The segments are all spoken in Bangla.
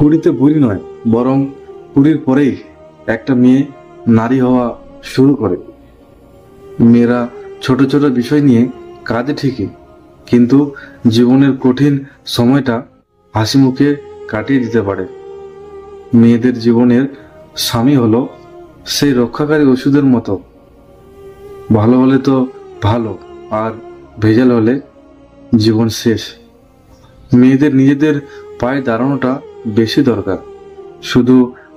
কুড়িতে বুড়ি নয়, বরং কুড়ির পরেই একটা মেয়ে নারী হওয়া শুরু করে। মেয়েরা ছোট ছোট বিষয় নিয়ে কাঁদে ঠিকই, কিন্তু জীবনের কঠিন সময়টা হাসি মুখে কাটিয়ে দিতে পারে। মেয়েদের জীবনের স্বামী হলো সেই রক্ষাকারী ওষুধের মতো। ভালো হলে তো ভালো, আর ভেজাল হলে জীবন শেষ। মেয়েদের নিজেদের পায়ে দাঁড়ানোটা বেশি দরকার, শুধু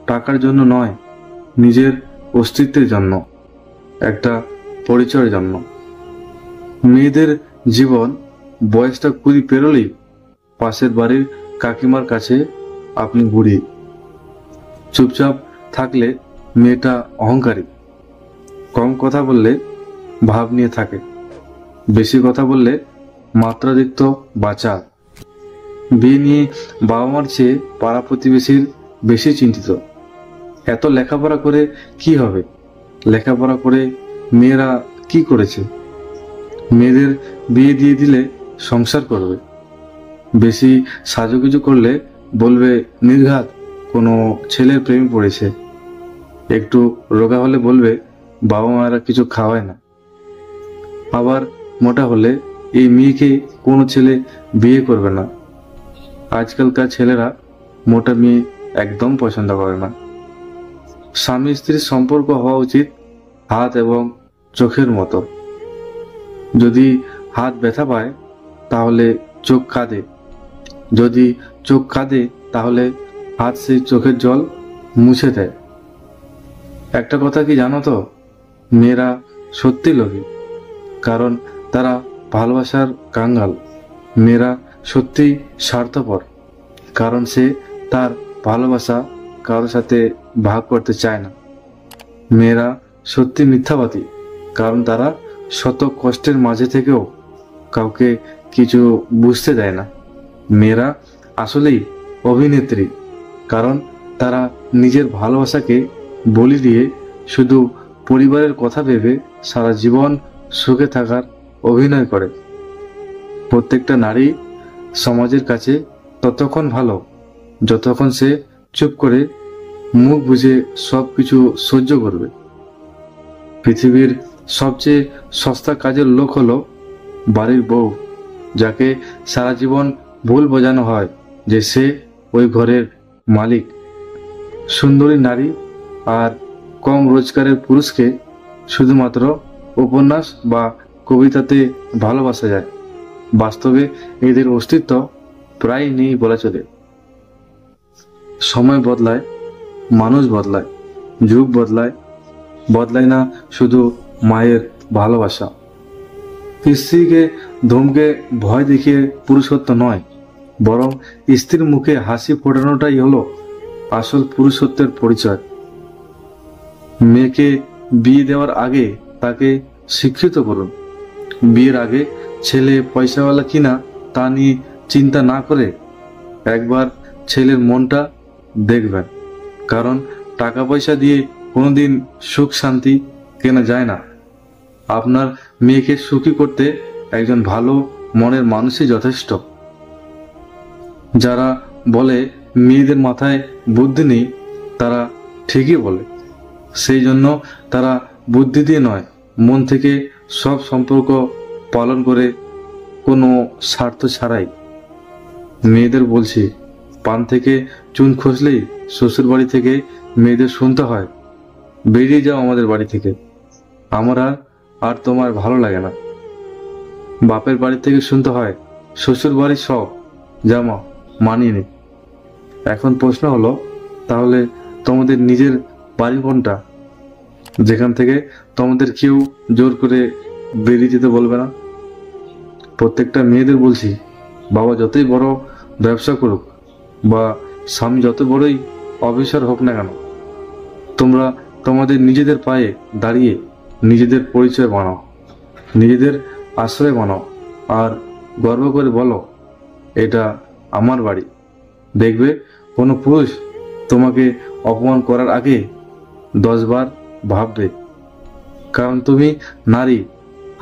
টাকার জন্য নয়, নিজের অস্তিত্বের জন্য, একটা পরিচয়ের জন্য। মেয়েদের জীবন বয়সটা 20 পেরোলেই পাশের বাড়ির কাকিমার কাছে আপনি বুড়ি। চুপচাপ থাকলে মেয়েটা অহংকারী, কম কথা বললে ভাব নিয়ে থাকে, বেশি কথা বললে মাত্রাতিরিক্ত বাঁচা। বিয়ে নিয়ে বাবা মার চেয়ে পাড়া প্রতিবেশীর বেশি চিন্তিত। এত লেখাপড়া করে কি হবে? লেখাপড়া করে মেয়েরা কি করেছে? মেয়েদের বিয়ে দিয়ে দিলে সংসার করবে। বেশি সাজুগুজু করলে বলবে নির্ঘাত কোনো ছেলের প্রেমে পড়েছে। একটু রোগা হলে বলবে বাবা মায়েরা কিছু খাওয়ায় না। আবার মোটা হলে এই মেয়েকে কোনো ছেলে বিয়ে করবে না। আজকালকার ছেলেরা মোটা মেয়ে একদম পছন্দ করে না। স্বামী স্ত্রীর সম্পর্ক হওয়া উচিত হাত এবং চোখের মতো। যদি হাত ব্যথা পায় তাহলে চোখ কাঁদে, যদি চোখ কাঁদে তাহলে হাত সেই চোখের জল মুছে দেয়। একটা কথা কি জানো তো, মেয়েরা সত্যি লোভী, কারণ তারা ভালোবাসার কাঙ্গাল। মেয়েরা সত্যি স্বার্থপর, কারণ সে তার ভালোবাসা কারোর সাথে ভাগ করতে চায় না। মেয়েরা সত্যি মিথ্যাবাদী, কারণ তারা শত কষ্টের মাঝে থেকেও কাউকে কিছু বুঝতে দেয় না। মেয়েরা আসলেই অভিনেত্রী, কারণ তারা নিজের ভালোবাসাকে বলি দিয়ে শুধু পরিবারের কথা ভেবে সারা জীবন সুখে থাকার অভিনয় করে। প্রত্যেকটা নারী সমাজের কাছে ততক্ষণ ভালো যতক্ষণ সে চুপ করে মুখ বুজে সব কিছু সহ্য করবে। পৃথিবীর সবচেয়ে সস্তা কাজের লোক হলো বাড়ির বউ, যাকে সারা জীবন ভুল বোঝানো হয় যে সে ওই ঘরের মালিক। সুন্দরী নারী আর কম রোজগারের পুরুষকে শুধুমাত্র উপন্যাস বা কবিতাতে ভালোবাসা যায়। বাস্তবে এদের অস্তিত্ব প্রায় নেই বলা চলে। সময় বদলায়, মানুষ বদলায়, যুগ বদলায়, বদলায় না শুধু মায়ের ভালোবাসা। স্ত্রীকে ধমকে ভয় দেখিয়ে পুরুষত্ব নয়, বরং স্ত্রীর মুখে হাসি ফোটানোটাই হলো আসল পুরুষত্বের পরিচয়। মেয়েকে বিয়ে দেওয়ার আগে তাকে শিক্ষিত করুন। বিয়ের আগে ছেলে পয়সাওয়ালা কিনা তা নিয়ে চিন্তা না করে একবার ছেলের মনটা দেখবেন, কারণ টাকা পয়সা দিয়ে কোনোদিন সুখ শান্তি কেনা যায় না। আপনার মেয়েকে সুখী করতে একজন ভালো মনের মানুষই যথেষ্ট। যারা বলে মেয়েদের মাথায় বুদ্ধি নেই, তারা ঠিকই বলে। সেই জন্য তারা বুদ্ধি দিয়ে নয়, মন থেকে সব সম্পর্ক পালন করে, কোনো স্বার্থ ছাড়াই। মেয়েদের বলছি, পান থেকে চুন খসলেই শ্বশুর বাড়ি থেকে মেয়েদের শুনতে হয়, বেরিয়ে যাও আমাদের বাড়ি থেকে, আমরা আর তোমার ভালো লাগে না। বাপের বাড়ি থেকে শুনতে হয়, শ্বশুর বাড়ি সব জামা মানিয়ে নে। এখন প্রশ্ন হলো, তাহলে তোমাদের নিজের বাড়ি কোনটা, যেখান থেকে তোমাদের কেউ জোর করে বেরিয়ে যেতে বলবে না? প্রত্যেকটা মেয়েদের বলছি, বাবা যতই বড় ব্যবসা করুক বা স্বামী যত বড়ই অফিসার হোক না কেন, তোমরা তোমাদের নিজেদের পায়ে দাঁড়িয়ে নিজেদের পরিচয় বানাও, নিজেদের আশ্রয় বানাও, আর গর্ব করে বলো এটা আমার বাড়ি। দেখবে কোনো পুরুষ তোমাকে অপমান করার আগে 10 বার ভাববে, কারণ তুমি নারী।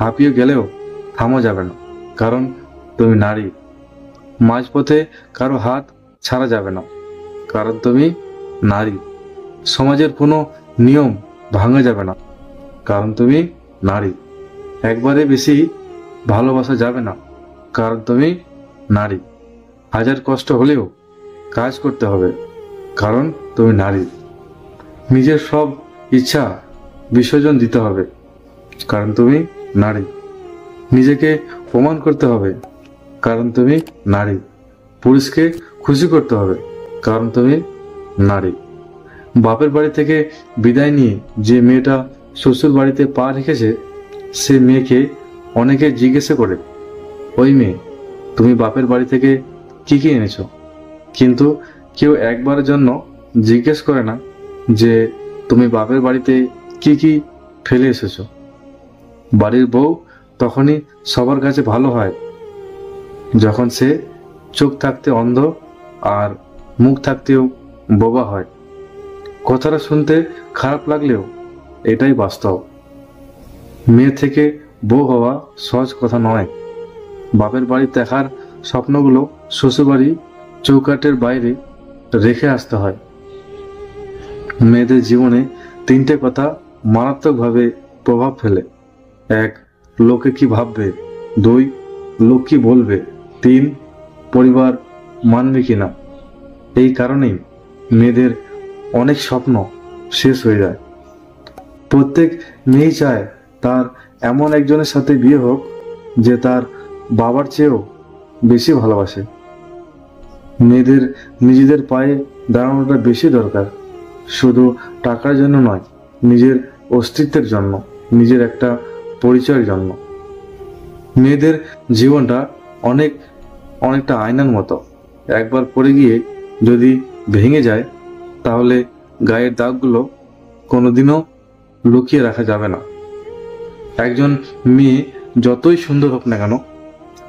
হাঁপিয়ে গেলেও থামা যাবে না, কারণ তুমি নারী। মাঝপথে কারো হাত ছাড়া যাবে না, কারণ তুমি নারী। সমাজের কোনো নিয়ম ভাঙা যাবে না, কারণ তুমি নারী। একবারে বেশি ভালোবাসা যাবে না, কারণ তুমি নারী। হাজার কষ্ট হলেও কাজ করতে হবে, কারণ তুমি নারী। নিজের সব ইচ্ছা বিসর্জন দিতে হবে, কারণ তুমি নারী। নিজেকে প্রমাণ করতে হবে, কারণ তুমি নারী। পুরুষকে খুশি করতে হবে, কারণ তুমি নারী। বাপের বাড়ি থেকে বিদায় নিয়ে যে মেয়েটা শ্বশুর বাড়িতে পা রেখেছে, সে মেয়েকে অনেকে জিজ্ঞাসা করে, ওই মেয়ে, তুমি বাপের বাড়ি থেকে কি কি এনেছো? কিন্তু কেউ একবারের জন্য জিজ্ঞেস করে না যে তুমি বাপের বাড়িতে কি কি ফেলে এসেছো। বাড়ির বউ তখনই সবার কাছে ভালো হয় যখন সে চোখ থাকতে অন্ধ আর মুখ থাকতেও বোবা হয়। কথাটা শুনতে খারাপ লাগলেও এটাই বাস্তব। মেয়ে থেকে বউ হওয়া সহজ কথা নয়। বাপের বাড়ি দেখার স্বপ্নগুলো শ্বশুরবাড়ি চৌকাঠের বাইরে রেখে আসতে হয়। মেয়েদের জীবনে তিনটে কথা মারাত্মকভাবে প্রভাব ফেলে। 1, লোকে কি ভাববে। 2, লোক কি বলবে। 3, পরিবার মানবে কিনা। এই কারণেই মেয়েদের অনেক স্বপ্ন শেষ হয়ে যায়। প্রত্যেক মেয়ে চায় তার এমন একজনের সাথে বিয়ে হোক যে তার বাবার চেয়েও বেশি ভালোবাসে। মেয়েদের নিজেদের পায়ে দাঁড়ানোটা বেশি দরকার, শুধু টাকার জন্য নয়, নিজের অস্তিত্বের জন্য, নিজের একটা পরিচয়ের জন্য। মেয়েদের জীবনটা অনেকটা আয়নার মতো। একবার পড়ে গিয়ে যদি ভেঙে যায়, তাহলে গায়ের দাগগুলো কোনোদিনও লুকিয়ে রাখা যাবে না। একজন মেয়ে যতই সুন্দর হোক না কেন,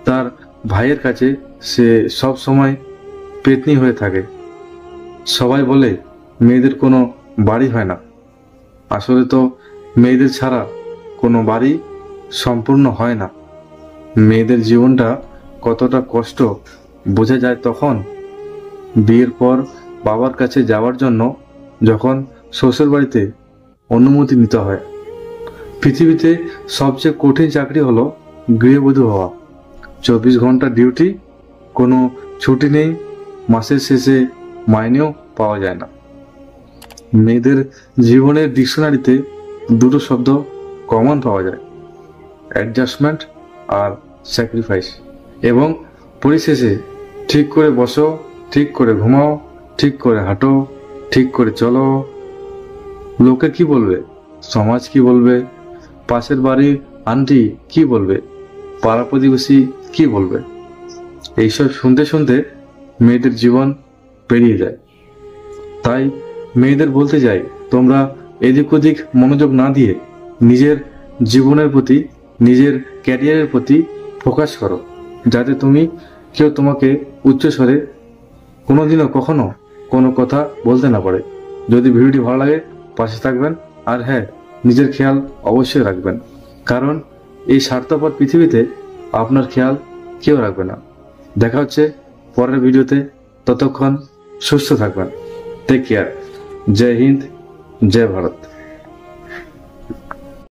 তার ভাইয়ের কাছে সে সব সময় পেতনি হয়ে থাকে। সবাই বলে মেয়েদের কোনো বাড়ি হয় না। আসলে তো মেয়েদের ছাড়া কোনো বাড়ি সম্পূর্ণ হয় না। মেয়েদের জীবনটা কতটা কষ্ট বোঝা যায় তখন বিয়ের পর বাবার কাছে যাওয়ার জন্য যখন শ্বশুর বাড়িতে অনুমতি নিতে হয়। পৃথিবীতে সবচেয়ে কঠিন চাকরি হলো গৃহবধূ হওয়া। 24 ঘন্টা ডিউটি, কোনো ছুটি নেই, মাসের শেষে মাইনেও পাওয়া যায় না। মেয়েদের জীবনের ডিকশনারিতে দুটো শব্দ কমন পাওয়া যায়, অ্যাডজাস্টমেন্ট আর স্যাক্রিফাইস। এবং পরিশেষে ঠিক করে বসো, ঠিক করে ঘুমাও, ঠিক করে হাঁটো, ঠিক করে চলো। লোকে কি বলবে, সমাজ কি বলবে, পাশের বাড়ির আন্টি কি বলবে, পাড়া প্রতিবেশী কি বলবে, এইসব শুনতে শুনতে মেয়েদের জীবন পেরিয়ে যায়। তাই মেয়েদের বলতে চাই, তোমরা এদিক ওদিক মনোযোগ না দিয়ে নিজের জীবনের প্রতি, নিজের ক্যারিয়ারের প্রতি ফোকাস করো, যাতে কেউ তোমাকে উচ্চস্বরে কোনোদিনও কখনো কোনো কথা বলতে না পারে। যদি ভিডিওটি ভালো লাগে পাশে থাকবেন, আর হ্যাঁ, নিজের খেয়াল অবশ্যই রাখবেন, কারণ এই স্বার্থপর পৃথিবীতে আপনার খেয়াল কেউ রাখবে না। দেখা হচ্ছে পরের ভিডিওতে, ততক্ষণ সুস্থ থাকবেন। Take care. জয় হিন্দ, জয় ভারত।